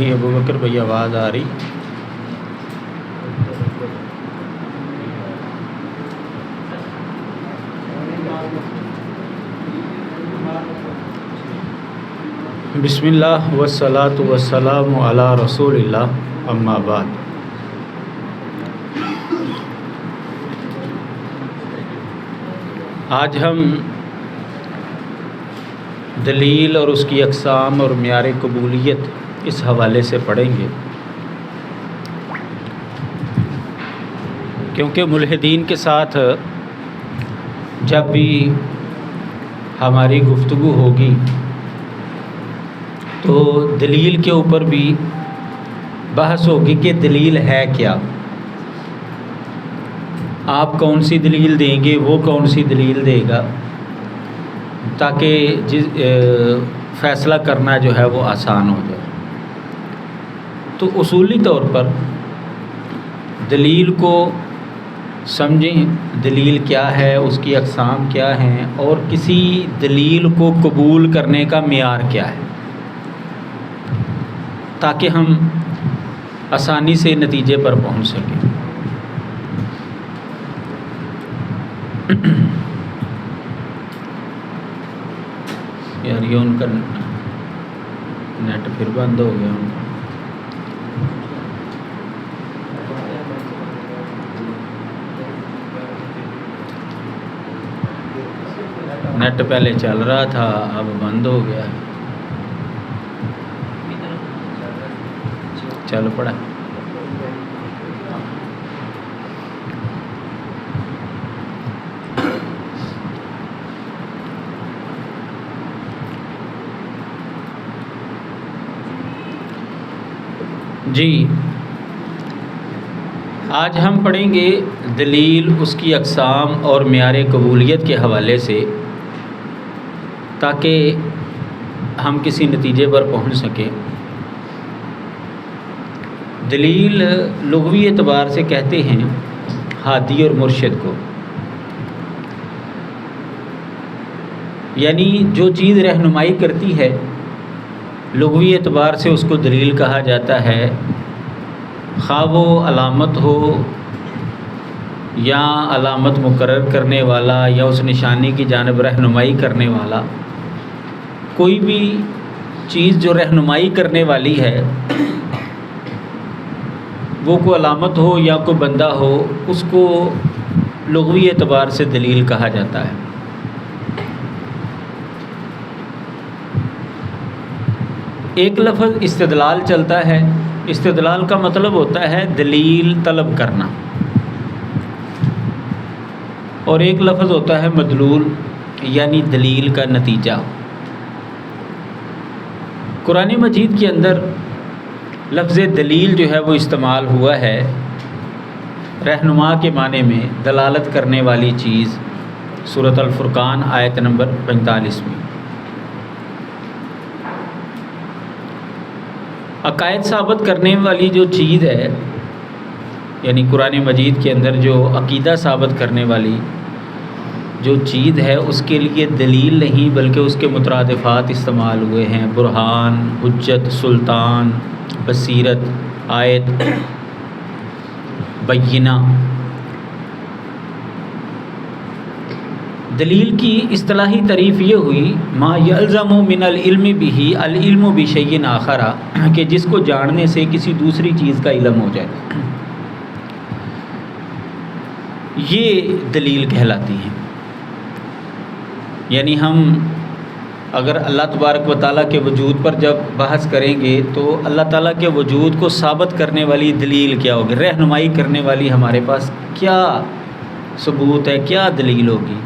نہیں ابو بکر بھائی آواز آ رہی؟ بسم اللہ والصلاة والسلام علی رسول اللہ، اما بعد۔ آج ہم دلیل اور اس کی اقسام اور معیار قبولیت اس حوالے سے پڑھیں گے، کیونکہ ملحدین کے ساتھ جب بھی ہماری گفتگو ہوگی تو دلیل کے اوپر بھی بحث ہوگی کہ دلیل ہے کیا، آپ کون سی دلیل دیں گے، وہ کون سی دلیل دے گا، تاکہ فیصلہ کرنا جو ہے وہ آسان ہو جائے۔ تو اصولی طور پر دلیل کو سمجھیں، دلیل کیا ہے، اس کی اقسام کیا ہیں، اور کسی دلیل کو قبول کرنے کا معیار کیا ہے، تاکہ ہم آسانی سے نتیجے پر پہنچ سکیں۔ یار یہ ان کا نیٹ پھر بند ہو گیا، ان کا نیٹ پہلے چل رہا تھا اب بند ہو گیا، چل پڑا۔ جی، آج ہم پڑھیں گے دلیل، اس کی اقسام اور معیار قبولیت کے حوالے سے، تاکہ ہم کسی نتیجے پر پہنچ سکیں۔ دلیل لغوی اعتبار سے کہتے ہیں ہادی اور مرشد کو، یعنی جو چیز رہنمائی کرتی ہے لغوی اعتبار سے اس کو دلیل کہا جاتا ہے، خواہ وہ علامت ہو یا علامت مقرر کرنے والا یا اس نشانی کی جانب رہنمائی کرنے والا، کوئی بھی چیز جو رہنمائی کرنے والی ہے، وہ کوئی علامت ہو یا کوئی بندہ ہو، اس کو لغوی اعتبار سے دلیل کہا جاتا ہے۔ ایک لفظ استدلال چلتا ہے، استدلال کا مطلب ہوتا ہے دلیل طلب کرنا، اور ایک لفظ ہوتا ہے مدلول، یعنی دلیل کا نتیجہ۔ قرآن مجید کے اندر لفظ دلیل جو ہے وہ استعمال ہوا ہے رہنما کے معنی میں، دلالت کرنے والی چیز، سورۃ الفرقان آیت نمبر 45 میں۔ عقائد ثابت کرنے والی جو چیز ہے، یعنی قرآن مجید کے اندر جو عقیدہ ثابت کرنے والی جو چیز ہے، اس کے لیے دلیل نہیں بلکہ اس کے مترادفات استعمال ہوئے ہیں، برہان، حجت، سلطان، بصیرت، آیت، بینہ۔ دلیل کی اصطلاحی تعریف یہ ہوئی ما یلزم من العلم به العلم بشیء آخر، کہ جس کو جاننے سے کسی دوسری چیز کا علم ہو جائے، یہ دلیل کہلاتی ہے۔ یعنی ہم اگر اللہ تبارک و تعالیٰ کے وجود پر جب بحث کریں گے تو اللہ تعالیٰ کے وجود کو ثابت کرنے والی دلیل کیا ہوگی، رہنمائی کرنے والی ہمارے پاس کیا ثبوت ہے، کیا دلیل ہوگی۔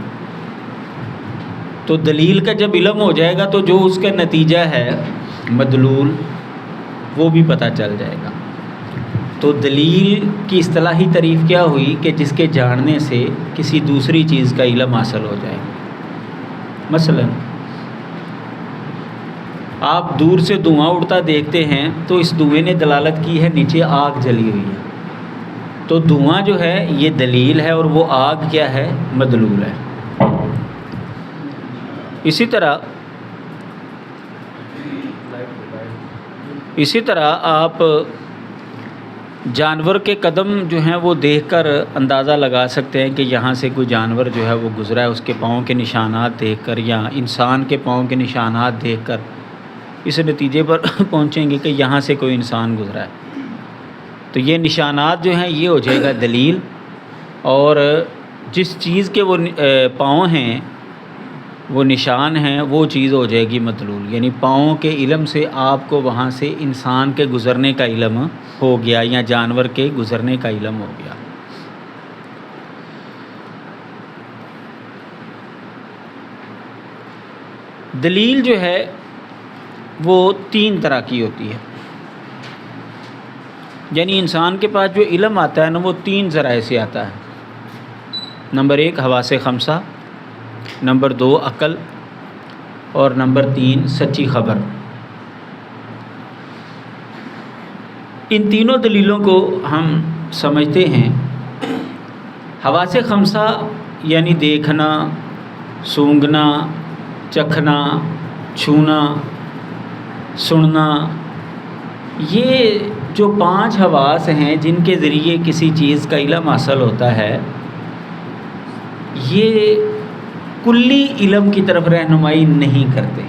تو دلیل کا جب علم ہو جائے گا تو جو اس کا نتیجہ ہے مدلول، وہ بھی پتہ چل جائے گا۔ تو دلیل کی اصطلاحی تعریف کیا ہوئی کہ جس کے جاننے سے کسی دوسری چیز کا علم حاصل ہو جائے۔ مثلا آپ دور سے دھواں اڑتا دیکھتے ہیں تو اس دھوئیں نے دلالت کی ہے نیچے آگ جلی ہوئی ہے، تو دھواں جو ہے یہ دلیل ہے اور وہ آگ کیا ہے، مدلول ہے۔ اسی طرح اسی طرح آپ جانور کے قدم جو ہیں وہ دیکھ کر اندازہ لگا سکتے ہیں کہ یہاں سے کوئی جانور جو ہے وہ گزرا ہے، اس کے پاؤں کے نشانات دیکھ کر، یا انسان کے پاؤں کے نشانات دیکھ کر اس نتیجے پر پہنچیں گے کہ یہاں سے کوئی انسان گزرا ہے۔ تو یہ نشانات جو ہیں یہ ہو جائے گا دلیل، اور جس چیز کے وہ پاؤں ہیں، وہ نشان ہیں، وہ چیز ہو جائے گی مدلول، یعنی پاؤں کے علم سے آپ کو وہاں سے انسان کے گزرنے کا علم ہو گیا یا جانور کے گزرنے کا علم ہو گیا۔ دلیل جو ہے وہ 3 طرح کی ہوتی ہے، یعنی انسان کے پاس جو علم آتا ہے نا وہ 3 ذرائع سے آتا ہے۔ نمبر 1 حواس خمسہ، نمبر 2 عقل، اور نمبر 3 سچی خبر۔ ان تینوں دلیلوں کو ہم سمجھتے ہیں۔ حواس خمسہ یعنی دیکھنا، سونگھنا، چکھنا، چھونا، سننا، یہ جو 5 حواس ہیں جن کے ذریعے کسی چیز کا علم حاصل ہوتا ہے، یہ کلی علم کی طرف رہنمائی نہیں کرتے۔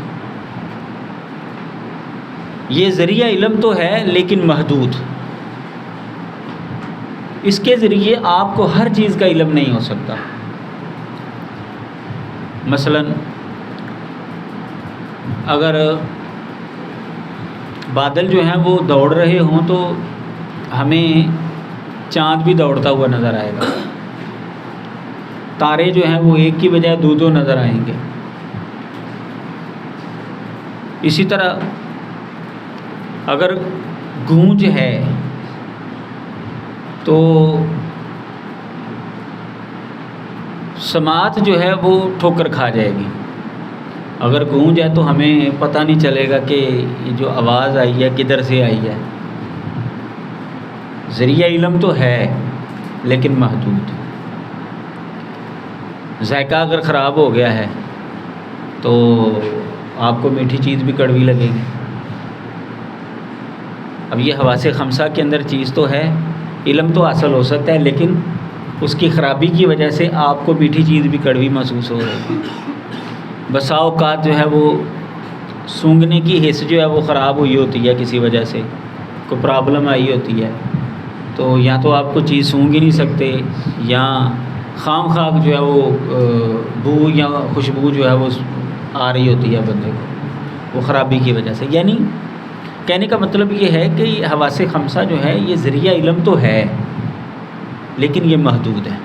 یہ ذریعہ علم تو ہے لیکن محدود، اس کے ذریعے آپ کو ہر چیز کا علم نہیں ہو سکتا۔ مثلا اگر بادل جو ہیں وہ دوڑ رہے ہوں تو ہمیں چاند بھی دوڑتا ہوا نظر آئے گا، تارے جو ہیں وہ ایک کی بجائے 2 نظر آئیں گے۔ اسی طرح اگر گونج ہے تو سماعت جو ہے وہ ٹھوکر کھا جائے گی۔ اگر گونج ہے تو ہمیں پتہ نہیں چلے گا کہ یہ جو آواز آئی ہے کدھر سے آئی ہے۔ ذریعہ علم تو ہے لیکن محدود۔ ذائقہ اگر خراب ہو گیا ہے تو آپ کو میٹھی چیز بھی کڑوی لگے گی۔ اب یہ حواس خمسہ کے اندر چیز تو ہے، علم تو حاصل ہو سکتا ہے، لیکن اس کی خرابی کی وجہ سے آپ کو میٹھی چیز بھی کڑوی محسوس ہو رہی ہے۔ بسا اوقات جو ہے وہ سونگھنے کی حس جو ہے وہ خراب ہوئی ہوتی ہے، کسی وجہ سے کوئی پرابلم آئی ہوتی ہے، تو یا تو آپ کو چیز سونگھ ہی نہیں سکتے، یا خام خواہ جو ہے وہ بو یا خوشبو جو ہے وہ آ رہی ہوتی ہے بندے کو، وہ خرابی کی وجہ سے۔ یعنی کہنے کا مطلب یہ ہے کہ حواس خمسہ جو ہے یہ ذریعہ علم تو ہے لیکن یہ محدود ہے۔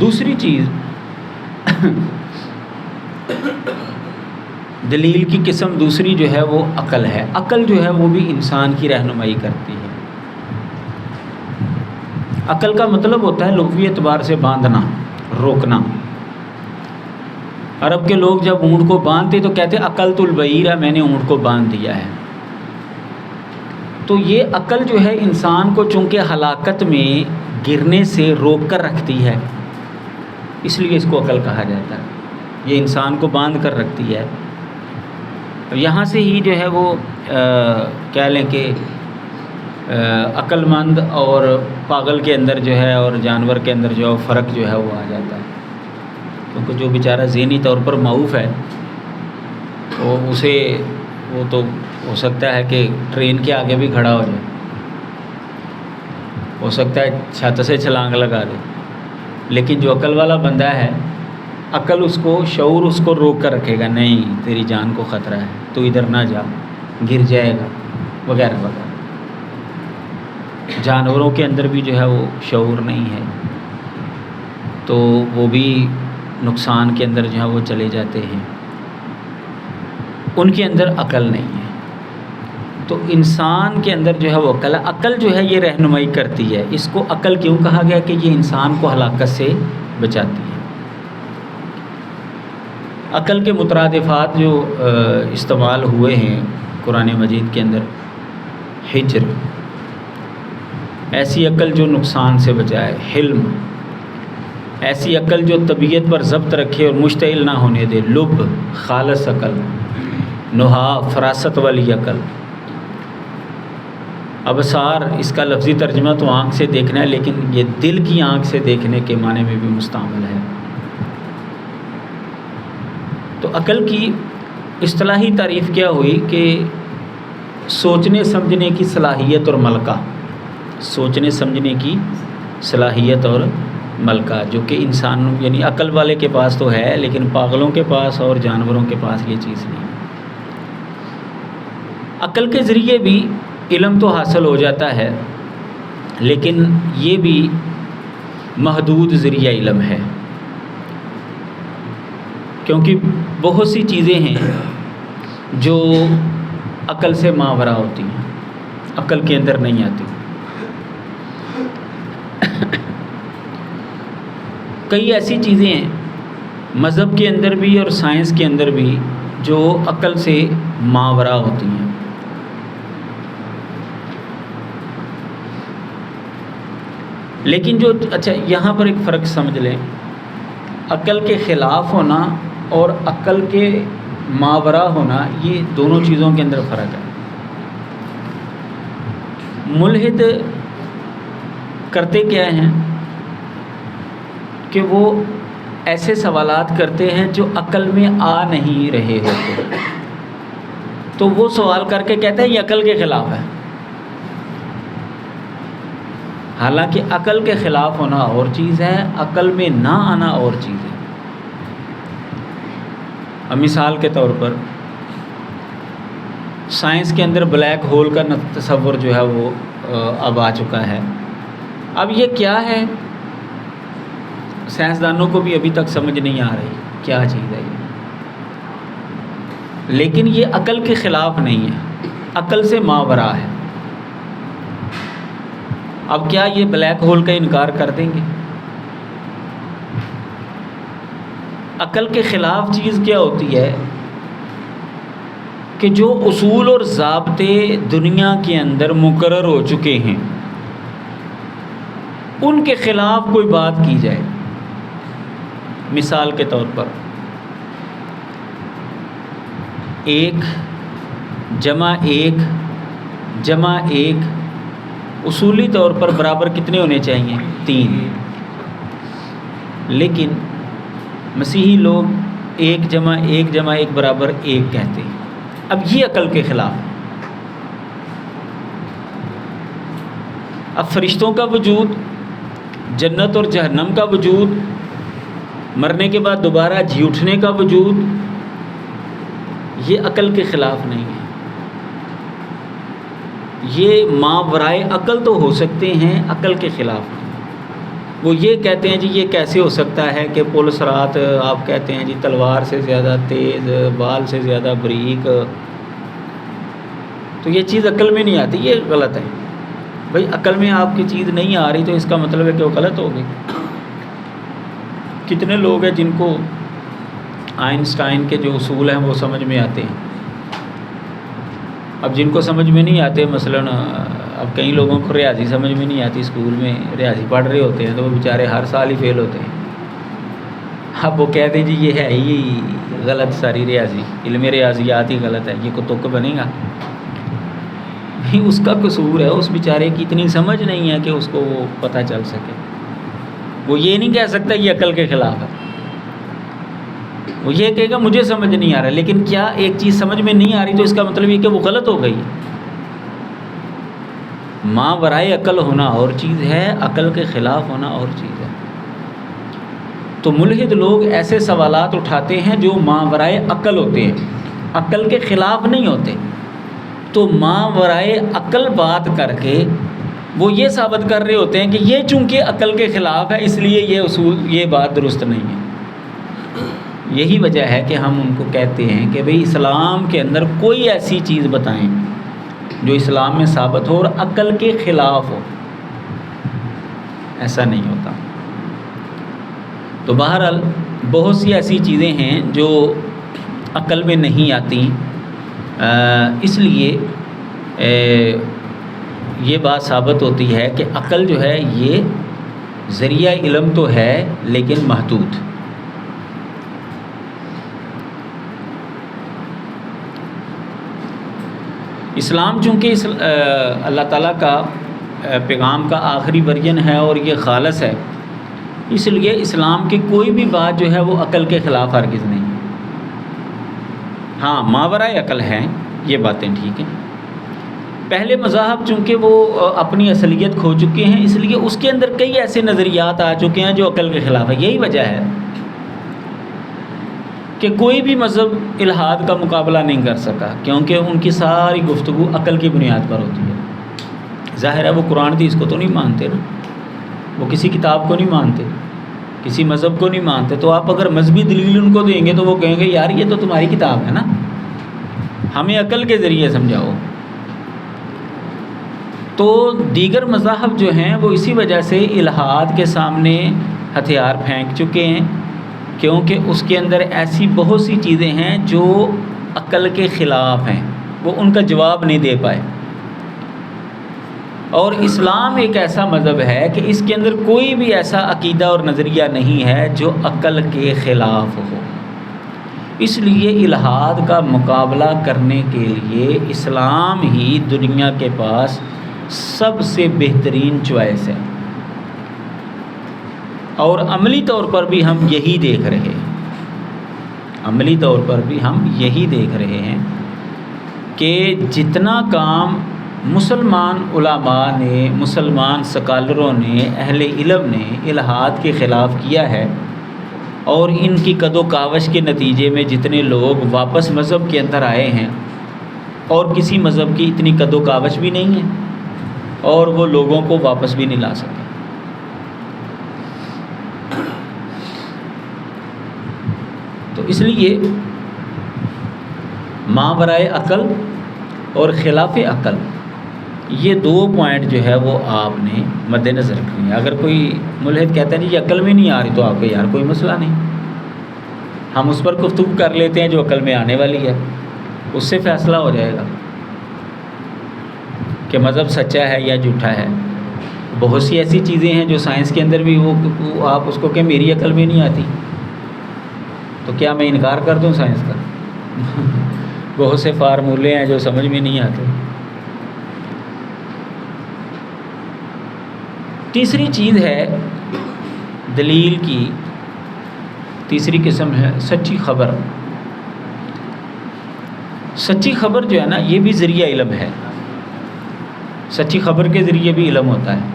دوسری چیز دلیل کی قسم دوسری جو ہے وہ عقل ہے۔ عقل جو ہے وہ بھی انسان کی رہنمائی کرتی ہے۔ عقل کا مطلب ہوتا ہے لغوی اعتبار سے باندھنا، روکنا۔ عرب کے لوگ جب اونٹ کو باندھتے تو کہتے عقلت البعیر، میں نے اونٹ کو باندھ دیا ہے۔ تو یہ عقل جو ہے انسان کو چونکہ ہلاکت میں گرنے سے روک کر رکھتی ہے، اس لیے اس کو عقل کہا جاتا ہے۔ یہ انسان کو باندھ کر رکھتی ہے۔ یہاں سے ہی جو ہے وہ کہہ لیں کہ عقل مند اور پاگل کے اندر جو ہے اور جانور کے اندر جو ہے فرق جو ہے وہ آ جاتا ہے، کیونکہ جو بیچارہ ذہنی طور پر معوف ہے وہ تو ہو سکتا ہے کہ ٹرین کے آگے بھی کھڑا ہو جائے، ہو سکتا ہے چھت سے چھلانگ لگا دے، لیکن جو عقل والا بندہ ہے، عقل اس کو، شعور اس کو روک کر رکھے گا، نہیں تیری جان کو خطرہ ہے، تو ادھر نہ جا، گر جائے گا، وغیرہ وغیرہ۔ جانوروں کے اندر بھی جو ہے وہ شعور نہیں ہے، تو وہ بھی نقصان کے اندر جو ہے وہ چلے جاتے ہیں، ان کے اندر عقل نہیں ہے۔ تو انسان کے اندر جو ہے وہ عقل ہے۔ عقل جو ہے یہ رہنمائی کرتی ہے۔ اس کو عقل کیوں کہا گیا؟ کہ یہ انسان کو ہلاکت سے بچاتی ہے۔ عقل کے مترادفات جو استعمال ہوئے ہیں قرآن مجید کے اندر، حجر، ایسی عقل جو نقصان سے بچائے، حلم، ایسی عقل جو طبیعت پر ضبط رکھے اور مشتعل نہ ہونے دے، لب خالص عقل، نہا فراست والی عقل۔ ابصار اس کا لفظی ترجمہ تو آنکھ سے دیکھنا ہے، لیکن یہ دل کی آنکھ سے دیکھنے کے معنی میں بھی مستعمل ہے۔ تو عقل کی اصطلاحی تعریف کیا ہوئی کہ سوچنے سمجھنے کی صلاحیت اور ملکہ، سوچنے سمجھنے کی صلاحیت اور ملکہ، جو کہ انسان یعنی عقل والے کے پاس تو ہے، لیکن پاگلوں کے پاس اور جانوروں کے پاس یہ چیز نہیں۔ عقل کے ذریعے بھی علم تو حاصل ہو جاتا ہے، لیکن یہ بھی محدود ذریعہ علم ہے، کیونکہ بہت سی چیزیں ہیں جو عقل سے ماورا ہوتی ہیں، عقل کے اندر نہیں آتی۔ کئی ایسی چیزیں ہیں مذہب کے اندر بھی اور سائنس کے اندر بھی جو عقل سے ماورا ہوتی ہیں۔ لیکن جو اچھا یہاں پر ایک فرق سمجھ لیں، عقل کے خلاف ہونا اور عقل کے ماورا ہونا، یہ دونوں چیزوں کے اندر فرق ہے۔ ملحد کرتے کیا ہیں کہ وہ ایسے سوالات کرتے ہیں جو عقل میں آ نہیں رہے ہوتے، تو وہ سوال کر کے کہتے ہیں یہ عقل کے خلاف ہے، حالانکہ عقل کے خلاف ہونا اور چیز ہے، عقل میں نہ آنا اور چیز ہے۔ اب مثال کے طور پر سائنس کے اندر بلیک ہول کا تصور جو ہے وہ اب آ چکا ہے۔ اب یہ کیا ہے، سائنسدانوں کو بھی ابھی تک سمجھ نہیں آ رہی کیا چیز ہے یہ، لیکن یہ عقل کے خلاف نہیں ہے، عقل سے ماورا ہے۔ اب کیا یہ بلیک ہول کا انکار کر دیں گے؟ عقل کے خلاف چیز کیا ہوتی ہے کہ جو اصول اور ضابطے دنیا کے اندر مقرر ہو چکے ہیں ان کے خلاف کوئی بات کی جائے۔ مثال کے طور پر 1 جمع 1 جمع 1 اصولی طور پر برابر کتنے ہونے چاہیے؟ 3، لیکن مسیحی لوگ 1 جمع 1 جمع 1 برابر 1 کہتے ہیں۔ اب یہ عقل کے خلاف ہے۔ اب فرشتوں کا وجود، جنت اور جہنم کا وجود، مرنے کے بعد دوبارہ جی اٹھنے کا وجود، یہ عقل کے خلاف نہیں ہے۔ یہ ماورائے عقل تو ہو سکتے ہیں، عقل کے خلاف نہیں۔ وہ یہ کہتے ہیں جی یہ کیسے ہو سکتا ہے کہ پل صراط آپ کہتے ہیں جی تلوار سے زیادہ تیز، بال سے زیادہ باریک، تو یہ چیز عقل میں نہیں آتی، یہ غلط ہے۔ بھائی عقل میں آپ کی چیز نہیں آ رہی تو اس کا مطلب ہے کہ وہ غلط ہو گئی۔ کتنے لوگ ہیں جن کو آئنسٹائن کے جو اصول ہیں وہ سمجھ میں آتے ہیں، اب جن کو سمجھ میں نہیں آتے، مثلاً اب کئی لوگوں کو ریاضی سمجھ میں نہیں آتی، اسکول میں ریاضی پڑھ رہے ہوتے ہیں تو وہ بیچارے ہر سال ہی فیل ہوتے ہیں۔ اب وہ کہتے ہیں جی یہ ہے ہی غلط، ساری ریاضی، علم ریاضیات ہی غلط ہے، یہ کو تک بنے گا؟ نہیں، اس کا قصور ہے، اس بیچارے کی اتنی سمجھ نہیں ہے کہ اس کو وہ پتہ چل سکے۔ وہ یہ نہیں کہہ سکتا یہ عقل کے خلاف ہے، وہ یہ کہے گا مجھے سمجھ نہیں آ رہا، لیکن کیا ایک چیز سمجھ میں نہیں آ رہی تو اس کا مطلب یہ کہ وہ غلط ہو گئی؟ ماں ورائے عقل ہونا اور چیز ہے، عقل کے خلاف ہونا اور چیز ہے۔ تو ملحد لوگ ایسے سوالات اٹھاتے ہیں جو ماں ورائے عقل ہوتے ہیں، عقل کے خلاف نہیں ہوتے، تو ماں ورائے عقل بات کر کے وہ یہ ثابت کر رہے ہوتے ہیں کہ یہ چونکہ عقل کے خلاف ہے اس لیے یہ اصول، یہ بات درست نہیں ہے۔ یہی وجہ ہے کہ ہم ان کو کہتے ہیں کہ بھئی اسلام کے اندر کوئی ایسی چیز بتائیں جو اسلام میں ثابت ہو اور عقل کے خلاف ہو، ایسا نہیں ہوتا۔ تو بہرحال بہت سی ایسی چیزیں ہیں جو عقل میں نہیں آتی، اس لیے یہ بات ثابت ہوتی ہے کہ عقل جو ہے یہ ذریعہ علم تو ہے لیکن محدود۔ اسلام چونکہ اللہ تعالیٰ کا پیغام کا آخری ورژن ہے اور یہ خالص ہے، اس لیے اسلام کی کوئی بھی بات جو ہے وہ عقل کے خلاف ہرگز نہیں۔ ہاں ماورائے عقل ہیں یہ باتیں ٹھیک ہیں۔ پہلے مذاہب چونکہ وہ اپنی اصلیت کھو چکے ہیں، اس لیے اس کے اندر کئی ایسے نظریات آ چکے ہیں جو عقل کے خلاف ہے۔ یہی وجہ ہے کہ کوئی بھی مذہب الحاد کا مقابلہ نہیں کر سکا، کیونکہ ان کی ساری گفتگو عقل کی بنیاد پر ہوتی ہے۔ ظاہر ہے وہ قرآن حدیث کو تو نہیں مانتے نا، وہ کسی کتاب کو نہیں مانتے، کسی مذہب کو نہیں مانتے، تو آپ اگر مذہبی دلیل ان کو دیں گے تو وہ کہیں گے یار یہ تو تمہاری کتاب ہے نا، ہمیں عقل کے ذریعے سمجھاؤ۔ تو دیگر مذاہب جو ہیں وہ اسی وجہ سے الحاد کے سامنے ہتھیار پھینک چکے ہیں، کیونکہ اس کے اندر ایسی بہت سی چیزیں ہیں جو عقل کے خلاف ہیں، وہ ان کا جواب نہیں دے پائے۔ اور اسلام ایک ایسا مذہب ہے کہ اس کے اندر کوئی بھی ایسا عقیدہ اور نظریہ نہیں ہے جو عقل کے خلاف ہو۔ اس لیے الحاد کا مقابلہ کرنے کے لیے اسلام ہی دنیا کے پاس سب سے بہترین چوائس ہے، اور عملی طور پر بھی ہم یہی دیکھ رہے ہیں، عملی طور پر بھی ہم یہی دیکھ رہے ہیں کہ جتنا کام مسلمان علماء نے، مسلمان سکالروں نے، اہل علم نے الحاد کے خلاف کیا ہے، اور ان کی کد و کاوش کے نتیجے میں جتنے لوگ واپس مذہب کے اندر آئے ہیں، اور کسی مذہب کی اتنی کد و کاوش بھی نہیں ہے، اور وہ لوگوں کو واپس بھی نہیں لا سکے۔ تو اس لیے ماورائے عقل اور خلاف عقل، یہ دو پوائنٹ جو ہے وہ آپ نے مد نظر رکھنی ہے۔ اگر کوئی ملحد کہتا ہے یہ عقل میں نہیں آ رہی، تو آپ کو یار کوئی مسئلہ نہیں، ہم اس پر گفتگو کر لیتے ہیں جو عقل میں آنے والی ہے، اس سے فیصلہ ہو جائے گا کہ مذہب سچا ہے یا جھوٹا ہے۔ بہت سی ایسی چیزیں ہیں جو سائنس کے اندر بھی وہ آپ اس کو کہ میری عقل میں نہیں آتی، تو کیا میں انکار کر دوں سائنس کا؟ بہت سے فارمولے ہیں جو سمجھ میں نہیں آتے۔ تیسری چیز ہے دلیل کی، تیسری قسم ہے سچی خبر۔ سچی خبر جو ہے نا یہ بھی ذریعہ علم ہے، سچی خبر کے ذریعے بھی علم ہوتا ہے،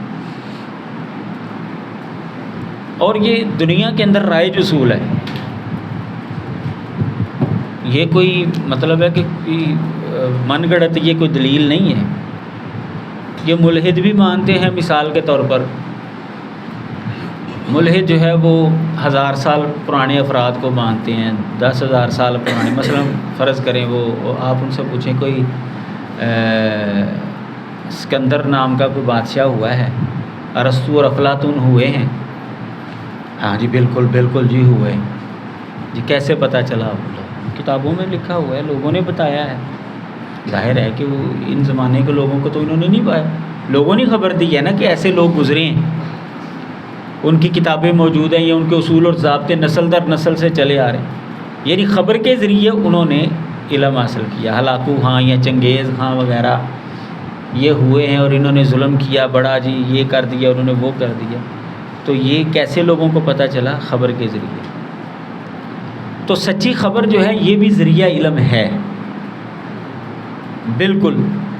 اور یہ دنیا کے اندر رائج اصول ہے۔ یہ کوئی مطلب ہے کہ من گڑت یہ کوئی دلیل نہیں ہے، یہ ملحد بھی مانتے ہیں۔ مثال کے طور پر ملحد جو ہے وہ 1000 سال پرانے افراد کو مانتے ہیں، 10,000 سال پرانے، مثلا فرض کریں وہ آپ ان سے پوچھیں کوئی اسکندر نام کا کوئی بادشاہ ہوا ہے، ارسطو اور افلاطون ہوئے ہیں؟ ہاں جی بالکل بالکل جی ہوئے۔ جی کیسے پتہ چلا؟ کتابوں میں لکھا ہوا ہے، لوگوں نے بتایا ہے۔ ظاہر ہے کہ وہ ان زمانے کے لوگوں کو تو انہوں نے نہیں پایا، لوگوں نے خبر دی ہے نا کہ ایسے لوگ گزرے ہیں، ان کی کتابیں موجود ہیں، یا ان کے اصول اور ضابطے نسل در نسل سے چلے آ رہے ہیں، یعنی خبر کے ذریعے انہوں نے علم حاصل کیا۔ ہلاکو خان یا چنگیز خان وغیرہ یہ ہوئے ہیں اور انہوں نے ظلم کیا، بڑا جی یہ کر دیا، انہوں نے وہ کر دیا، تو یہ کیسے لوگوں کو پتہ چلا؟ خبر کے ذریعے۔ تو سچی خبر جو ہے یہ بھی ذریعہ علم ہے، بالکل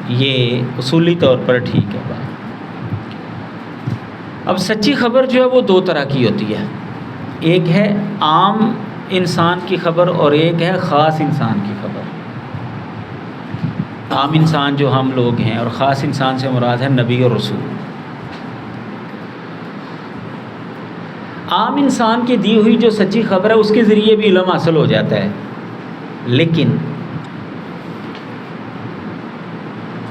یہ اصولی طور پر ٹھیک ہے بات۔ اب سچی خبر جو ہے وہ دو طرح کی ہوتی ہے، ایک ہے عام انسان کی خبر اور ایک ہے خاص انسان کی خبر۔ عام انسان جو ہم لوگ ہیں، اور خاص انسان سے مراد ہے نبی اور رسول۔ عام انسان کی دی ہوئی جو سچی خبر ہے اس کے ذریعے بھی علم حاصل ہو جاتا ہے، لیکن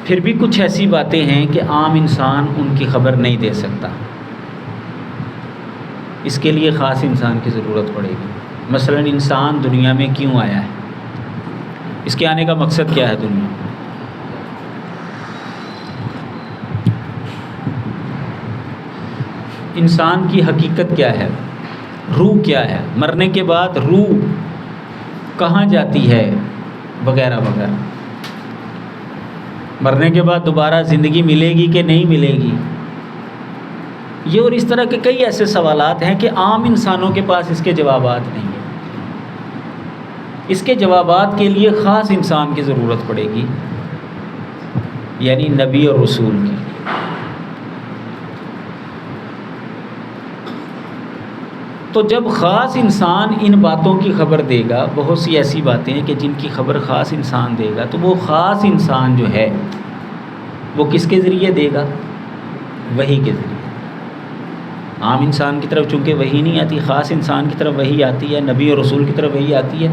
پھر بھی کچھ ایسی باتیں ہیں کہ عام انسان ان کی خبر نہیں دے سکتا، اس کے لیے خاص انسان کی ضرورت پڑے گی۔ مثلا انسان دنیا میں کیوں آیا ہے، اس کے آنے کا مقصد کیا ہے دنیا میں؟ انسان کی حقیقت کیا ہے، روح کیا ہے، مرنے کے بعد روح کہاں جاتی ہے وغیرہ وغیرہ، مرنے کے بعد دوبارہ زندگی ملے گی کہ نہیں ملے گی، یہ اور اس طرح کے کئی ایسے سوالات ہیں کہ عام انسانوں کے پاس اس کے جوابات نہیں ہیں۔ اس کے جوابات کے لیے خاص انسان کی ضرورت پڑے گی، یعنی نبی اور رسول کی۔ تو جب خاص انسان ان باتوں کی خبر دے گا، بہت سی ایسی باتیں ہیں کہ جن کی خبر خاص انسان دے گا، تو وہ خاص انسان جو ہے وہ کس کے ذریعے دے گا؟ وحی کے ذریعے۔ عام انسان کی طرف چونکہ وحی نہیں آتی، خاص انسان کی طرف وحی آتی ہے، نبی اور رسول کی طرف وحی آتی ہے،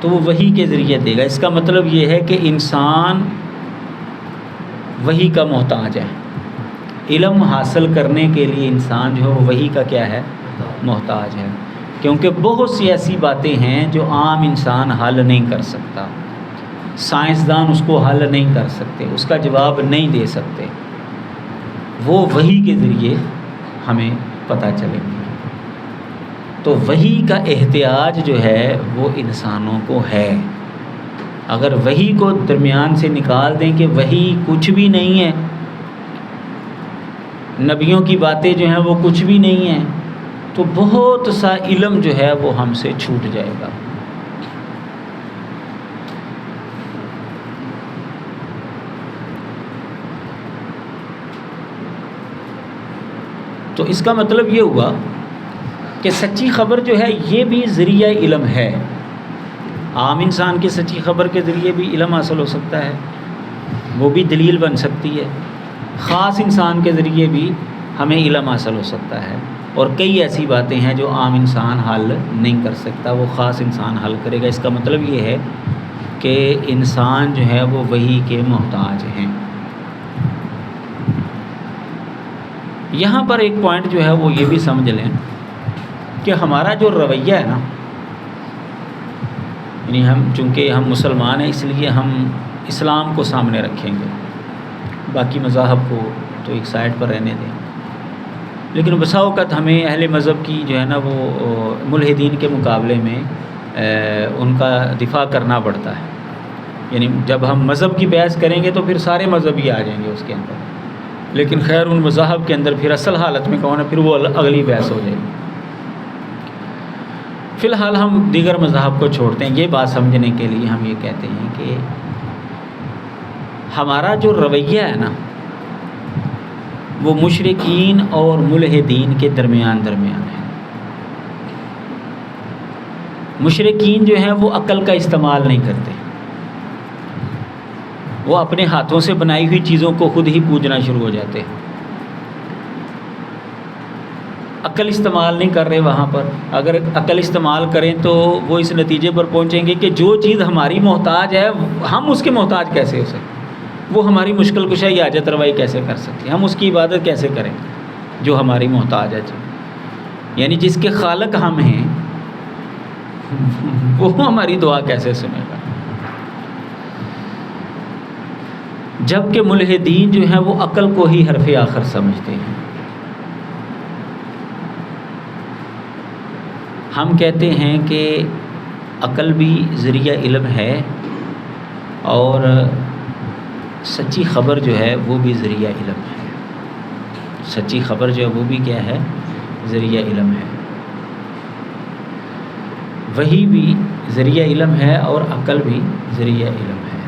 تو وہ وحی کے ذریعے دے گا۔ اس کا مطلب یہ ہے کہ انسان وحی کا محتاج ہے۔ علم حاصل کرنے کے لیے انسان جو ہے وہ وحی کا کیا ہے؟ محتاج ہے، کیونکہ بہت سی ایسی باتیں ہیں جو عام انسان حل نہیں کر سکتا، سائنسدان اس کو حل نہیں کر سکتے، اس کا جواب نہیں دے سکتے، وہ وحی کے ذریعے ہمیں پتہ چلیں گے۔ تو وحی کا احتیاج جو ہے وہ انسانوں کو ہے۔ اگر وحی کو درمیان سے نکال دیں کہ وحی کچھ بھی نہیں ہے، نبیوں کی باتیں جو ہیں وہ کچھ بھی نہیں ہیں، تو بہت سا علم جو ہے وہ ہم سے چھوٹ جائے گا۔ تو اس کا مطلب یہ ہوا کہ سچی خبر جو ہے یہ بھی ذریعہ علم ہے۔ عام انسان کی سچی خبر کے ذریعے بھی علم حاصل ہو سکتا ہے، وہ بھی دلیل بن سکتی ہے۔ خاص انسان کے ذریعے بھی ہمیں علم حاصل ہو سکتا ہے، اور کئی ایسی باتیں ہیں جو عام انسان حل نہیں کر سکتا، وہ خاص انسان حل کرے گا۔ اس کا مطلب یہ ہے کہ انسان جو ہے وہ وحی کے محتاج ہیں۔ یہاں پر ایک پوائنٹ جو ہے وہ یہ بھی سمجھ لیں کہ ہمارا جو رویہ ہے نا، یعنی چونکہ ہم مسلمان ہیں اس لیے ہم اسلام کو سامنے رکھیں گے، باقی مذاہب کو تو ایک سائڈ پر رہنے دیں، لیکن بسا اوقات ہمیں اہل مذہب کی جو ہے نا وہ ملحدین کے مقابلے میں ان کا دفاع کرنا پڑتا ہے۔ یعنی جب ہم مذہب کی بحث کریں گے تو پھر سارے مذہبی آ جائیں گے اس کے اندر، لیکن خیر ان مذاہب کے اندر پھر اصل حالت میں کون ہے، پھر وہ اگلی بحث ہو جائے گی۔ فی الحال ہم دیگر مذاہب کو چھوڑتے ہیں، یہ بات سمجھنے کے لیے ہم یہ کہتے ہیں کہ ہمارا جو رویہ ہے نا وہ مشرکین اور ملحدین کے درمیان ہے۔ مشرکین جو ہیں وہ عقل کا استعمال نہیں کرتے، وہ اپنے ہاتھوں سے بنائی ہوئی چیزوں کو خود ہی پوجنا شروع ہو جاتے ہیں، عقل استعمال نہیں کر رہے وہاں پر۔ اگر عقل استعمال کریں تو وہ اس نتیجے پر پہنچیں گے کہ جو چیز ہماری محتاج ہے ہم اس کے محتاج کیسے ہو سکتے، وہ ہماری مشکل کشائی حاجت روائی کیسے کر سکتے، ہم اس کی عبادت کیسے کریں جو ہماری محتاج ہے۔ یعنی جس کے خالق ہم ہیں وہ ہماری دعا کیسے سنے گا؟ جبکہ ملحدین جو ہیں وہ عقل کو ہی حرف آخر سمجھتے ہیں۔ ہم کہتے ہیں کہ عقل بھی ذریعہ علم ہے، اور سچی خبر جو ہے وہ بھی ذریعہ علم ہے۔ سچی خبر جو ہے وہ بھی کیا ہے؟ ذریعہ علم ہے۔ وحی بھی ذریعہ علم ہے اور عقل بھی ذریعہ علم ہے۔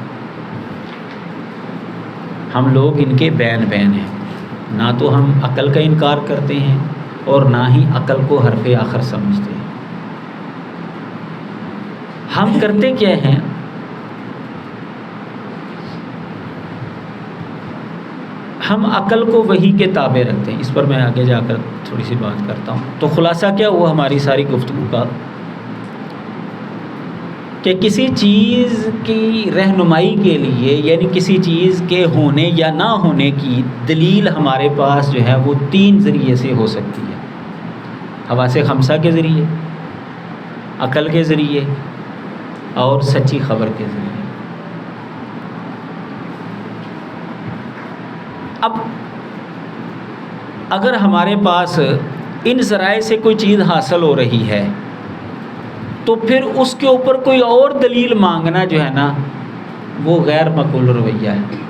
ہم لوگ ان کے بین ہیں، نہ تو ہم عقل کا انکار کرتے ہیں اور نہ ہی عقل کو حرف آخر سمجھتے ہیں۔ ہم کرتے کیا ہیں؟ ہم عقل کو وحی کے تابع رکھتے ہیں۔ اس پر میں آگے جا کر تھوڑی سی بات کرتا ہوں۔ تو خلاصہ کیا ہوا ہماری ساری گفتگو کا کہ کسی چیز کی رہنمائی کے لیے، یعنی کسی چیز کے ہونے یا نہ ہونے کی دلیل ہمارے پاس جو ہے وہ 3 ذریعے سے ہو سکتی ہے: حواس خمسہ کے ذریعے، عقل کے ذریعے اور سچی خبر کے ذریعے۔ اب اگر ہمارے پاس ان ذرائع سے کوئی چیز حاصل ہو رہی ہے تو پھر اس کے اوپر کوئی اور دلیل مانگنا جو ہے نا وہ غیر مقبول رویہ ہے۔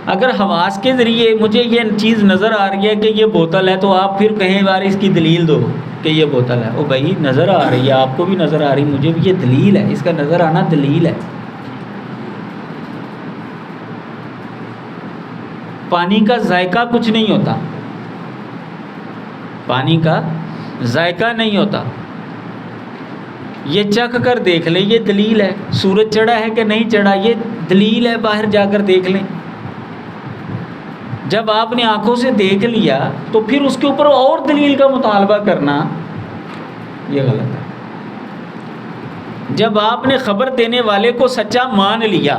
اگر حواس کے ذریعے مجھے یہ چیز نظر آ رہی ہے کہ یہ بوتل ہے تو آپ پھر کہیں بار اس کی دلیل دو کہ یہ بوتل ہے، او بھائی نظر آ رہی ہے، آپ کو بھی نظر آ رہی، مجھے بھی یہ دلیل ہے، اس کا نظر آنا دلیل ہے۔ پانی کا ذائقہ کچھ نہیں ہوتا، پانی کا ذائقہ نہیں ہوتا، یہ چکھ کر دیکھ لیں، یہ دلیل ہے۔ سورج چڑھا ہے کہ نہیں چڑھا، یہ دلیل ہے، باہر جا کر دیکھ لیں۔ جب آپ نے آنکھوں سے دیکھ لیا تو پھر اس کے اوپر اور دلیل کا مطالبہ کرنا یہ غلط ہے۔ جب آپ نے خبر دینے والے کو سچا مان لیا،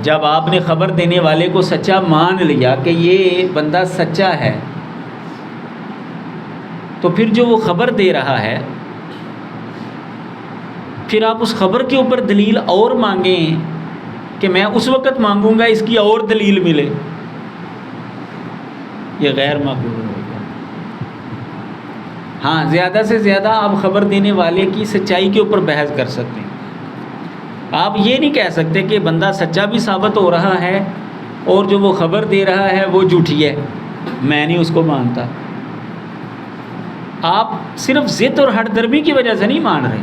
جب آپ نے خبر دینے والے کو سچا مان لیا کہ یہ بندہ سچا ہے، تو پھر جو وہ خبر دے رہا ہے پھر آپ اس خبر کے اوپر دلیل اور مانگیں کہ میں اس وقت مانگوں گا اس کی اور دلیل ملے، یہ غیر مقبول ہوگا۔ ہاں زیادہ سے زیادہ آپ خبر دینے والے کی سچائی کے اوپر بحث کر سکتے ہیں۔ آپ یہ نہیں کہہ سکتے کہ بندہ سچا بھی ثابت ہو رہا ہے اور جو وہ خبر دے رہا ہے وہ جھوٹی ہے، میں نہیں اس کو مانتا۔ آپ صرف ضد اور ہٹ درمی کی وجہ سے نہیں مان رہے،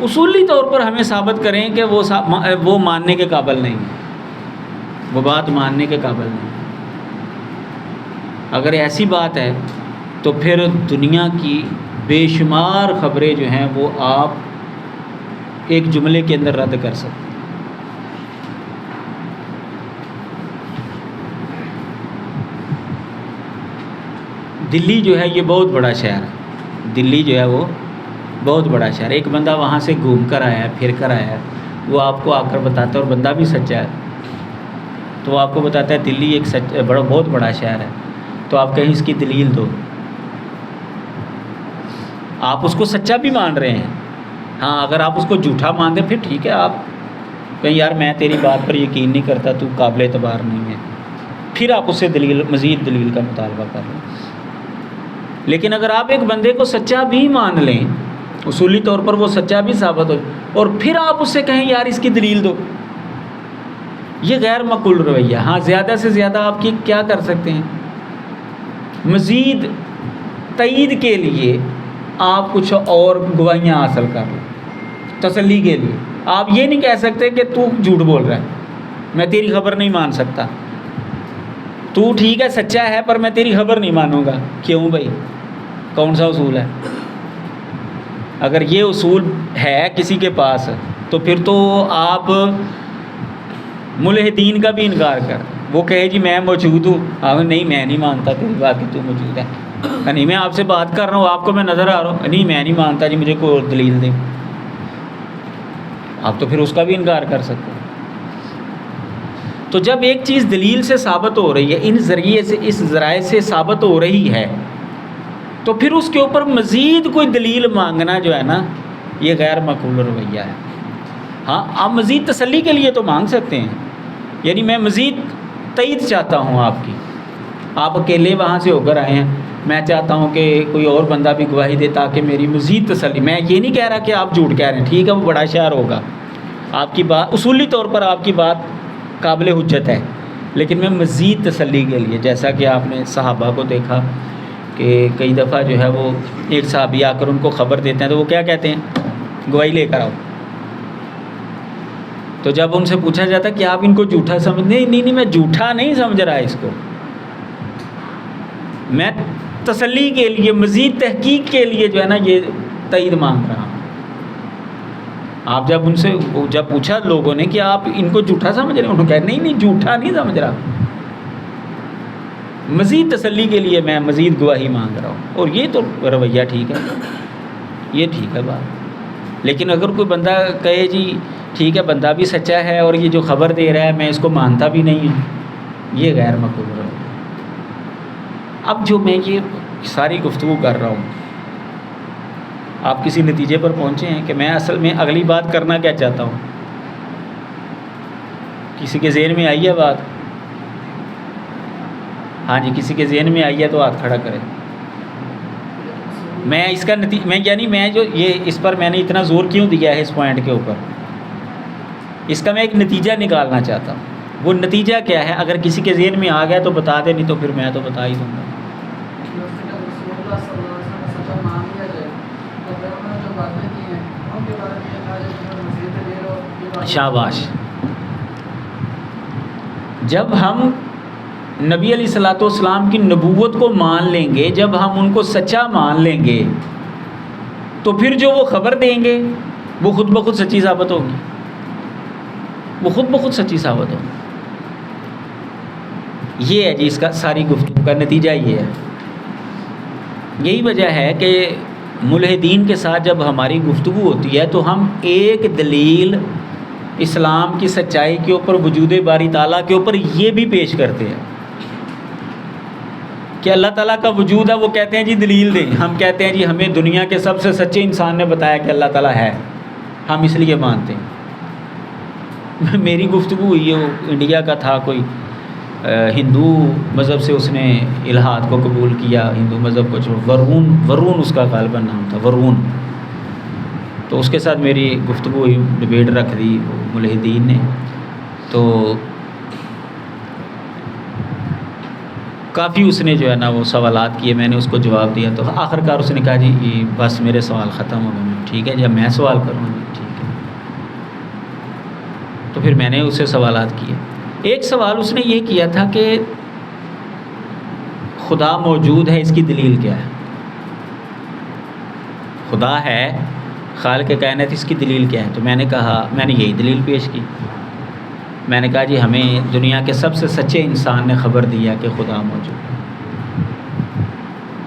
اصولی طور پر ہمیں ثابت کریں کہ وہ ماننے کے قابل نہیں ہے، وہ بات ماننے کے قابل نہیں ہے۔ اگر ایسی بات ہے تو پھر دنیا کی بے شمار خبریں جو ہیں وہ آپ ایک جملے کے اندر رد کر سکتے ہیں۔ دلی جو ہے یہ بہت بڑا شہر ہے، دلی جو ہے وہ بہت بڑا شہر ہے۔ ایک بندہ وہاں سے گھوم کر آیا ہے، پھر کر آیا ہے، وہ آپ کو آ کر بتاتا ہے، اور بندہ بھی سچا ہے تو وہ آپ کو بتاتا ہے دلی ایک بہت بڑا شہر ہے، تو آپ کہیں اس کی دلیل دو۔ آپ اس کو سچا بھی مان رہے ہیں، ہاں اگر آپ اس کو جھوٹا مان دیں پھر ٹھیک ہے، آپ کہیں یار میں تیری بات پر یقین نہیں کرتا، تو قابل اعتبار نہیں ہے، پھر آپ اس سے مزید دلیل کا مطالبہ کر لیں۔ لیکن اگر آپ ایک بندے کو سچا بھی مان لیں، اصولی طور پر وہ سچا بھی ثابت ہو، اور پھر آپ اس سے کہیں یار اس کی دلیل دو، یہ غیر مقبول رویہ۔ ہاں زیادہ سے زیادہ آپ کی کیا کر سکتے ہیں، مزید تائید کے لیے آپ کچھ اور گواہیاں حاصل کر لیں تسلی کے لیے۔ آپ یہ نہیں کہہ سکتے کہ تو جھوٹ بول رہا ہے، میں تیری خبر نہیں مان سکتا، تو ٹھیک ہے سچا ہے پر میں تیری خبر نہیں مانوں گا۔ کیوں بھائی، کون سا اصول ہے؟ اگر یہ اصول ہے کسی کے پاس تو پھر تو آپ ملحدین کا بھی انکار کر، وہ کہے جی میں موجود ہوں، نہیں میں نہیں مانتا تیری بات کہ تو موجود ہے، نہیں میں آپ سے بات کر رہا ہوں، آپ کو میں نظر آ رہا ہوں، نہیں میں نہیں مانتا جی، مجھے کوئی اور دلیل دیں، آپ تو پھر اس کا بھی انکار کر سکتے ہیں۔ تو جب ایک چیز دلیل سے ثابت ہو رہی ہے، ان ذریعے سے اس ذرائع سے ثابت ہو رہی ہے، تو پھر اس کے اوپر مزید کوئی دلیل مانگنا جو ہے نا یہ غیر مقبول رویہ ہے۔ ہاں آپ مزید تسلی کے لیے تو مانگ سکتے ہیں، یعنی میں مزید تائید چاہتا ہوں آپ کی، آپ اکیلے وہاں سے ہو کر آئے ہیں، میں چاہتا ہوں کہ کوئی اور بندہ بھی گواہی دے تاکہ میری مزید تسلی۔ میں یہ نہیں کہہ رہا کہ آپ جھوٹ کہہ رہے ہیں، ٹھیک ہے وہ بڑا شہر ہوگا، آپ کی بات اصولی طور پر آپ کی بات قابل حجت ہے، لیکن میں مزید تسلی کے لیے، جیسا کہ آپ نے صحابہ کو دیکھا کہ کئی دفعہ جو ہے وہ ایک صحابی آ کر ان کو خبر دیتے ہیں تو وہ کیا کہتے ہیں، گواہی لے کر آؤ۔ تو جب ان سے پوچھا جاتا کہ آپ ان کو جھوٹا سمجھ، نہیں میں جھوٹا نہیں سمجھ رہا اس کو، میں تسلی کے لیے مزید تحقیق کے لیے جو ہے نا یہ تائید مانگ رہا ہوں۔ آپ جب ان سے جب پوچھا لوگوں نے کہ آپ ان کو جھوٹا سمجھ رہے ہیں، انہوں نے کہا نہیں جھوٹا نہیں سمجھ رہا، مزید تسلی کے لیے میں مزید گواہی مانگ رہا ہوں، اور یہ تو رویہ ٹھیک ہے، یہ ٹھیک ہے بات۔ لیکن اگر کوئی بندہ کہے جی ٹھیک ہے بندہ بھی سچا ہے اور یہ جو خبر دے رہا ہے میں اس کو مانتا بھی نہیں ہوں، یہ غیر مقبول ہے۔ اب جو میں یہ ساری گفتگو کر رہا ہوں، آپ کسی نتیجے پر پہنچے ہیں کہ میں اصل میں اگلی بات کرنا کیا چاہتا ہوں؟ کسی کے ذہن میں آئی ہے بات؟ ہاں جی، کسی کے ذہن میں آئی ہے تو ہاتھ کھڑا کریں. میں اس کا اس پر میں نے اتنا زور کیوں دیا ہے اس پوائنٹ کے اوپر، اس کا میں ایک نتیجہ نکالنا چاہتا ہوں. وہ نتیجہ کیا ہے؟ اگر کسی کے ذہن میں آ گیا تو بتا دے، نہیں تو پھر میں تو بتا ہی دوں گا. شاباش. جب ہم نبی علیہ الصلوۃ والسلام کی نبوت کو مان لیں گے، جب ہم ان کو سچا مان لیں گے، تو پھر جو وہ خبر دیں گے وہ خود بخود سچی ثابت ہوگی، وہ خود بخود سچی ثابت ہوگی. یہ ہے جی اس کا ساری گفتگو کا نتیجہ یہ ہے. یہی وجہ ہے کہ ملحدین کے ساتھ جب ہماری گفتگو ہوتی ہے تو ہم ایک دلیل اسلام کی سچائی کے اوپر، وجود باری تعالیٰ کے اوپر یہ بھی پیش کرتے ہیں کہ اللہ تعالیٰ کا وجود ہے. وہ کہتے ہیں جی دلیل دیں. ہم کہتے ہیں جی ہمیں دنیا کے سب سے سچے انسان نے بتایا کہ اللہ تعالیٰ ہے، ہم اس لیے مانتے ہیں. میری گفتگو ہوئی ہے، وہ انڈیا کا تھا، کوئی ہندو مذہب سے اس نے الہاد کو قبول کیا، ہندو مذہب کو چھوڑ. ورون اس کا غالباً نام تھا، ورون. تو اس کے ساتھ میری گفتگو ہوئی، ڈبیٹ رکھ دی ملحدین نے. تو کافی اس نے جو ہے نا وہ سوالات کیے، میں نے اس کو جواب دیا. تو آخر کار اس نے کہا جی بس میرے سوال ختم ہو گئے. ٹھیک ہے جب میں سوال کروں گی ٹھیک ہے. تو پھر میں نے اس سے سوالات کیے. ایک سوال اس نے یہ کیا تھا کہ خدا موجود ہے، اس کی دلیل کیا ہے؟ خدا ہے، خالق کائنات، اس کی دلیل کیا ہے؟ تو میں نے کہا، میں نے یہی دلیل پیش کی. میں نے کہا جی ہمیں دنیا کے سب سے سچے انسان نے خبر دیا کہ خدا موجود ہے.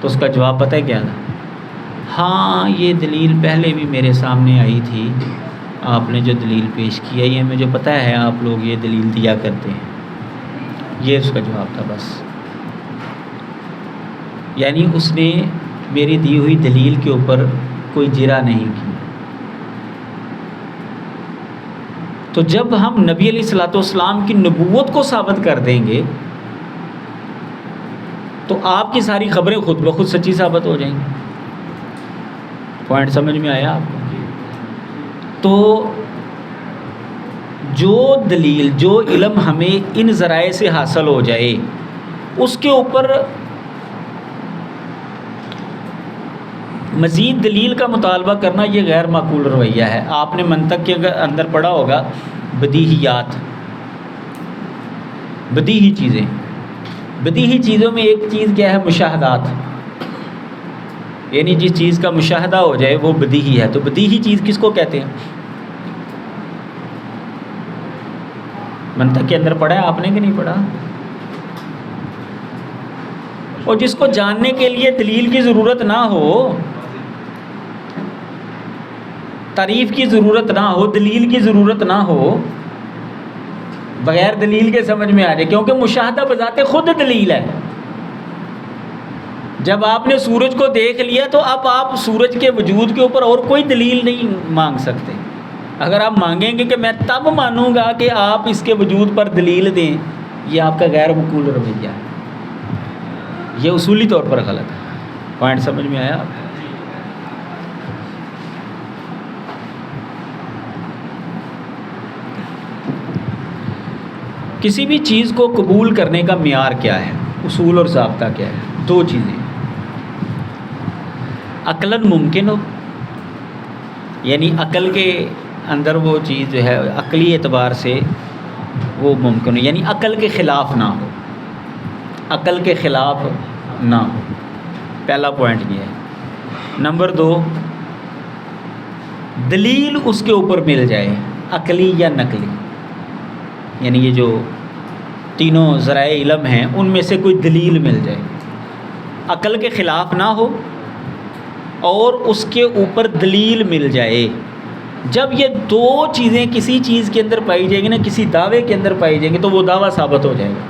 تو اس کا جواب پتہ ہے کیا تھا؟ ہاں یہ دلیل پہلے بھی میرے سامنے آئی تھی، آپ نے جو دلیل پیش کی ہے یہ مجھے پتہ ہے، آپ لوگ یہ دلیل دیا کرتے ہیں. یہ اس کا جواب تھا بس. یعنی اس نے میری دی ہوئی دلیل کے اوپر کوئی جرا نہیں کی. تو جب ہم نبی علیہ الصلوۃ والسلام کی نبوت کو ثابت کر دیں گے تو آپ کی ساری خبریں خود بخود سچی ثابت ہو جائیں گی. پوائنٹ سمجھ میں آیا آپ کو؟ تو جو دلیل، جو علم ہمیں ان ذرائع سے حاصل ہو جائے، اس کے اوپر مزید دلیل کا مطالبہ کرنا یہ غیر معقول رویہ ہے. آپ نے منطق کے اندر پڑھا ہوگا بدیہیات، بدیہی چیزیں. بدیہی چیزوں میں ایک چیز کیا ہے؟ مشاہدات. یعنی جس چیز کا مشاہدہ ہو جائے وہ بدیہی ہے. تو بدیہی چیز کس کو کہتے ہیں؟ منطق کے اندر پڑھا ہے آپ نے کہ نہیں پڑھا؟ اور جس کو جاننے کے لیے دلیل کی ضرورت نہ ہو، تعریف کی ضرورت نہ ہو، دلیل کی ضرورت نہ ہو، بغیر دلیل کے سمجھ میں آ جائے. کیونکہ مشاہدہ بذات خود دلیل ہے. جب آپ نے سورج کو دیکھ لیا تو اب آپ سورج کے وجود کے اوپر اور کوئی دلیل نہیں مانگ سکتے. اگر آپ مانگیں گے کہ میں تب مانوں گا کہ آپ اس کے وجود پر دلیل دیں، یہ آپ کا غیر معقول رویہ ہے. یہ اصولی طور پر غلط ہے. پوائنٹ سمجھ میں آیا آپ؟ کسی بھی چیز کو قبول کرنے کا معیار کیا ہے؟ اصول اور ضابطہ کیا ہے؟ دو چیزیں. عقلاً ممکن ہو، یعنی عقل کے اندر وہ چیز جو ہے عقلی اعتبار سے وہ ممکن ہو، یعنی عقل کے خلاف نہ ہو. عقل کے خلاف نہ ہو، پہلا پوائنٹ یہ ہے. نمبر 2، دلیل اس کے اوپر مل جائے، عقلی یا نقلی. یعنی یہ جو تینوں ذرائع علم ہیں ان میں سے کوئی دلیل مل جائے، عقل کے خلاف نہ ہو اور اس کے اوپر دلیل مل جائے. جب یہ دو چیزیں کسی چیز کے اندر پائی جائیں گی نا، کسی دعوے کے اندر پائی جائیں گی، تو وہ دعویٰ ثابت ہو جائے گا.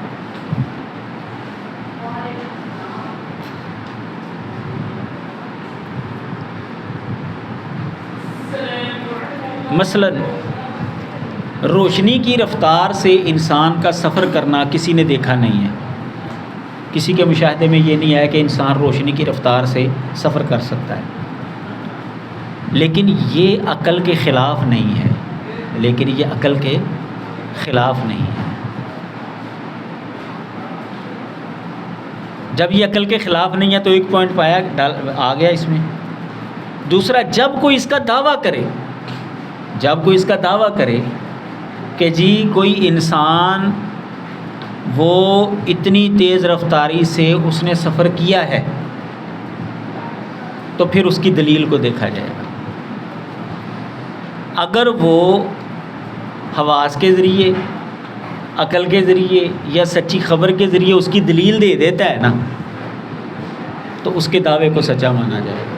مثلاً روشنی کی رفتار سے انسان کا سفر کرنا کسی نے دیکھا نہیں ہے، کسی کے مشاہدے میں یہ نہیں آیا کہ انسان روشنی کی رفتار سے سفر کر سکتا ہے، لیکن یہ عقل کے خلاف نہیں ہے، جب یہ عقل کے خلاف نہیں ہے تو ایک پوائنٹ آ گیا اس میں۔ دوسرا، جب کوئی اس کا دعویٰ کرے کہ جی کوئی انسان وہ اتنی تیز رفتاری سے اس نے سفر کیا ہے، تو پھر اس کی دلیل کو دیکھا جائے گا۔ اگر وہ حواس کے ذریعے، عقل کے ذریعے یا سچی خبر کے ذریعے اس کی دلیل دے دیتا ہے نا، تو اس کے دعوے کو سچا مانا جائے گا۔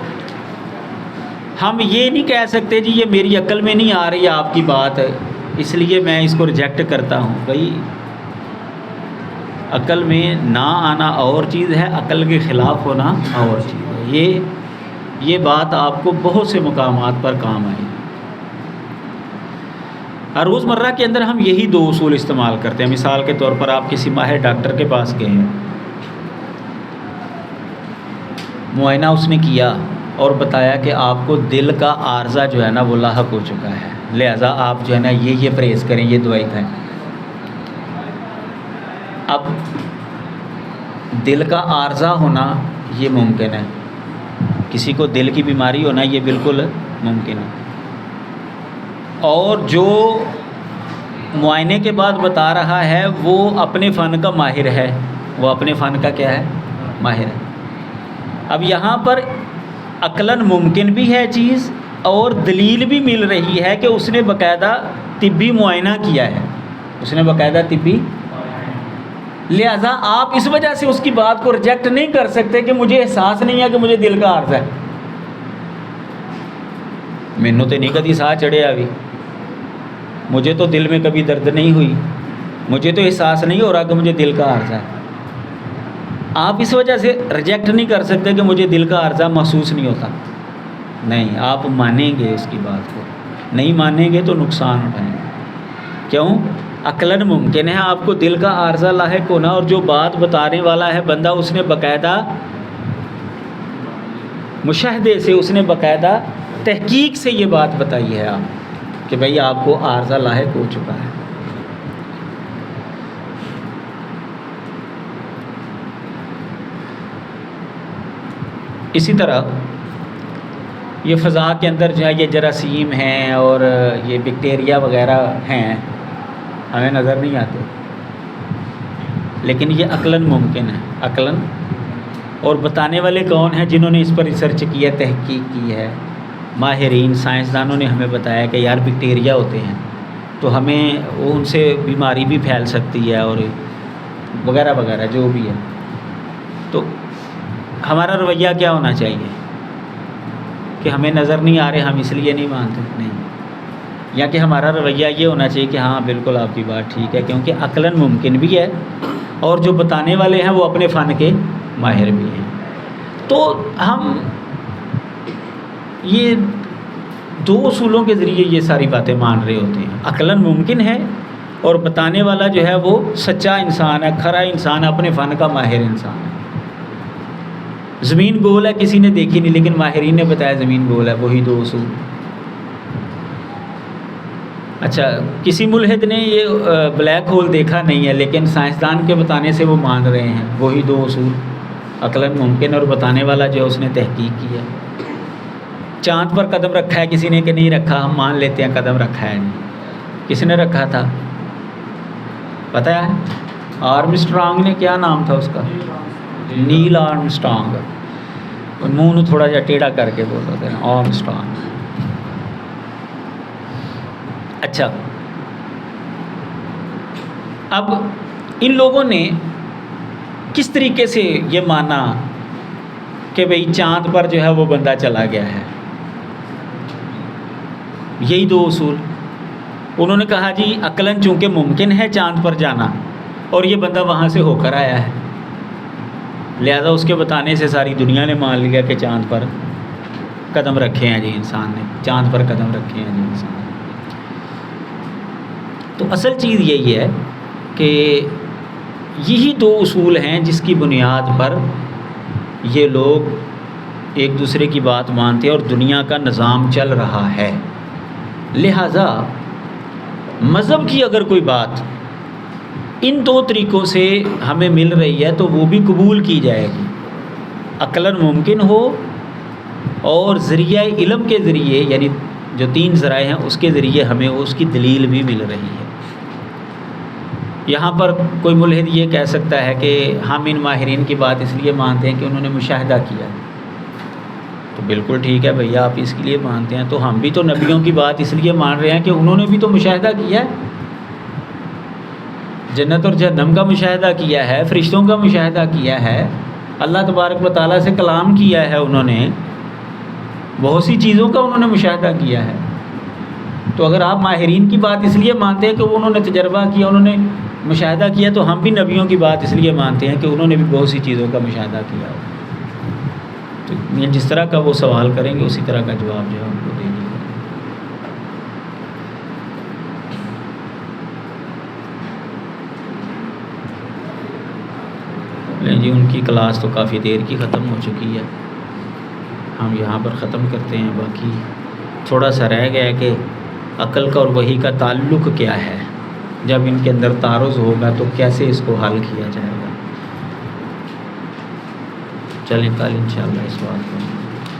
ہم یہ نہیں کہہ سکتے جی یہ میری عقل میں نہیں آ رہی آپ کی بات، اس لیے میں اس کو ریجیکٹ کرتا ہوں۔ بھائی عقل میں نہ آنا اور چیز ہے، عقل کے خلاف ہونا اور چیز ہے۔ یہ بات آپ کو بہت سے مقامات پر کام آئے گی۔ روزمرہ کے اندر ہم یہی دو اصول استعمال کرتے ہیں۔ مثال کے طور پر آپ کسی ماہر ڈاکٹر کے پاس گئے ہیں، معائنہ اس نے کیا اور بتایا کہ آپ کو دل کا عارضہ جو ہے نا وہ لاحق ہو چکا ہے، لہذا آپ جو ہے نا یہ پرہیز کریں، یہ دوائی کھائیں۔ اب دل کا عارضہ ہونا یہ ممکن ہے، کسی کو دل کی بیماری ہونا یہ بالکل ممکن ہے، اور جو معائنے کے بعد بتا رہا ہے وہ اپنے فن کا ماہر ہے، وہ اپنے فن کا کیا ہے؟ ماہر ہے۔ اب یہاں پر عقلاً ممکن بھی ہے چیز اور دلیل بھی مل رہی ہے کہ اس نے باقاعدہ طبی معائنہ کیا ہے، لہذا آپ اس وجہ سے اس کی بات کو ریجیکٹ نہیں کر سکتے کہ مجھے احساس نہیں ہے کہ مجھے دل کا عارضہ ہے، مینوں تو نہیں کبھی ساہ چڑھیا ابھی، مجھے تو دل میں کبھی درد نہیں ہوئی، مجھے تو احساس نہیں ہو رہا کہ مجھے دل کا عارضہ ہے۔ آپ اس وجہ سے ریجیکٹ نہیں کر سکتے کہ مجھے دل کا عارضہ محسوس نہیں ہوتا، نہیں، آپ مانیں گے اس کی بات کو، نہیں مانیں گے تو نقصان اٹھائیں گے۔ کیوں؟ عقلاً ممکن ہے آپ کو دل کا عارضہ لاحق ہونا، اور جو بات بتانے والا ہے بندہ اس نے باقاعدہ مشاہدے سے، اس نے باقاعدہ تحقیق سے یہ بات بتائی ہے آپ کہ بھئی آپ کو عارضہ لاحق ہو چکا ہے۔ اسی طرح یہ فضا کے اندر جو ہے یہ جراثیم ہیں اور یہ بیکٹیریا وغیرہ ہیں، ہمیں نظر نہیں آتے، لیکن یہ عقلاً ممکن ہے، عقلاً۔ اور بتانے والے کون ہیں؟ جنہوں نے اس پر ریسرچ کی ہے، تحقیق کی ہے، ماہرین سائنسدانوں نے ہمیں بتایا کہ یار بیکٹیریا ہوتے ہیں تو ہمیں ان سے بیماری بھی پھیل سکتی ہے اور وغیرہ وغیرہ جو بھی ہے۔ تو ہمارا رویہ کیا ہونا چاہیے کہ ہمیں نظر نہیں آ رہے، ہم اس لیے نہیں مانتے، نہیں، یا کہ ہمارا رویہ یہ ہونا چاہیے کہ ہاں بالکل آپ کی بات ٹھیک ہے، کیونکہ عقلاً ممکن بھی ہے اور جو بتانے والے ہیں وہ اپنے فن کے ماہر بھی ہیں۔ تو ہم یہ دو اصولوں کے ذریعے یہ ساری باتیں مان رہے ہوتے ہیں، عقلاً ممکن ہے اور بتانے والا جو ہے وہ سچا انسان ہے، کھرا انسان ہے، اپنے فن کا ماہر انسان ہے۔ زمین گول ہے، کسی نے دیکھی نہیں لیکن ماہرین نے بتایا زمین گول ہے، وہی دو اصول۔ اچھا، کسی ملحد نے یہ بلیک ہول دیکھا نہیں ہے لیکن سائنسدان کے بتانے سے وہ مان رہے ہیں، وہی دو اصول، عقلاً ممکن اور بتانے والا جو ہے اس نے تحقیق کی ہے۔ چاند پر قدم رکھا ہے کسی نے کہ نہیں رکھا، ہم مان لیتے ہیں قدم رکھا ہے، نہیں، کس نے رکھا تھا پتہ ہے؟ آرمسٹرانگ نے، کیا نام تھا اس کا؟ نیل آرمسٹرانگ، منہ تھوڑا جا ٹیڑھا کر کے بولتے ہیں آرمسٹرانگ۔ اچھا، اب ان لوگوں نے کس طریقے سے یہ مانا کہ بھئی چاند پر جو ہے وہ بندہ چلا گیا ہے؟ یہی دو اصول انہوں نے کہا جی عقلاً چونکہ ممکن ہے چاند پر جانا اور یہ بندہ وہاں سے ہو کر آیا ہے، لہذا اس کے بتانے سے ساری دنیا نے مان لیا کہ چاند پر قدم رکھے ہیں جی انسان نے، چاند پر قدم رکھے ہیں جی انسان نے۔ تو اصل چیز یہی ہے کہ یہی دو اصول ہیں جس کی بنیاد پر یہ لوگ ایک دوسرے کی بات مانتے ہیں اور دنیا کا نظام چل رہا ہے۔ لہٰذا مذہب کی اگر کوئی بات ان دو طریقوں سے ہمیں مل رہی ہے تو وہ بھی قبول کی جائے گی، عقلاً ممکن ہو اور ذریعہ علم کے ذریعے، یعنی جو تین ذرائع ہیں اس کے ذریعے ہمیں اس کی دلیل بھی مل رہی ہے۔ یہاں پر کوئی ملحد یہ کہہ سکتا ہے کہ ہم ان ماہرین کی بات اس لیے مانتے ہیں کہ انہوں نے مشاہدہ کیا، تو بالکل ٹھیک ہے بھیا، آپ اس کے لیے مانتے ہیں، تو ہم بھی تو نبیوں کی بات اس لیے مان رہے ہیں کہ انہوں نے بھی تو مشاہدہ کیا ہے، جنت اور جہنم کا مشاہدہ کیا ہے، فرشتوں کا مشاہدہ کیا ہے، اللہ تبارک و تعالیٰ سے کلام کیا ہے، انہوں نے بہت سی چیزوں کا انہوں نے مشاہدہ کیا ہے۔ تو اگر آپ ماہرین کی بات اس لیے مانتے ہیں کہ انہوں نے تجربہ کیا، انہوں نے مشاہدہ کیا، تو ہم بھی نبیوں کی بات اس لیے مانتے ہیں کہ انہوں نے بھی بہت سی چیزوں کا مشاہدہ کیا ہو۔ تو جس طرح کا وہ سوال کریں گے اسی طرح کا جواب جو ہے ان کو دے دیجیے۔ لیں جی، ان کی کلاس تو کافی دیر کی ختم ہو چکی ہے، ہم یہاں پر ختم کرتے ہیں۔ باقی تھوڑا سا رہ گیا ہے کہ عقل کا اور وحی کا تعلق کیا ہے، جب ان کے اندر تعارض ہوگا تو کیسے اس کو حل کیا جائے گا۔ چلیں کل انشاءاللہ اس بات کو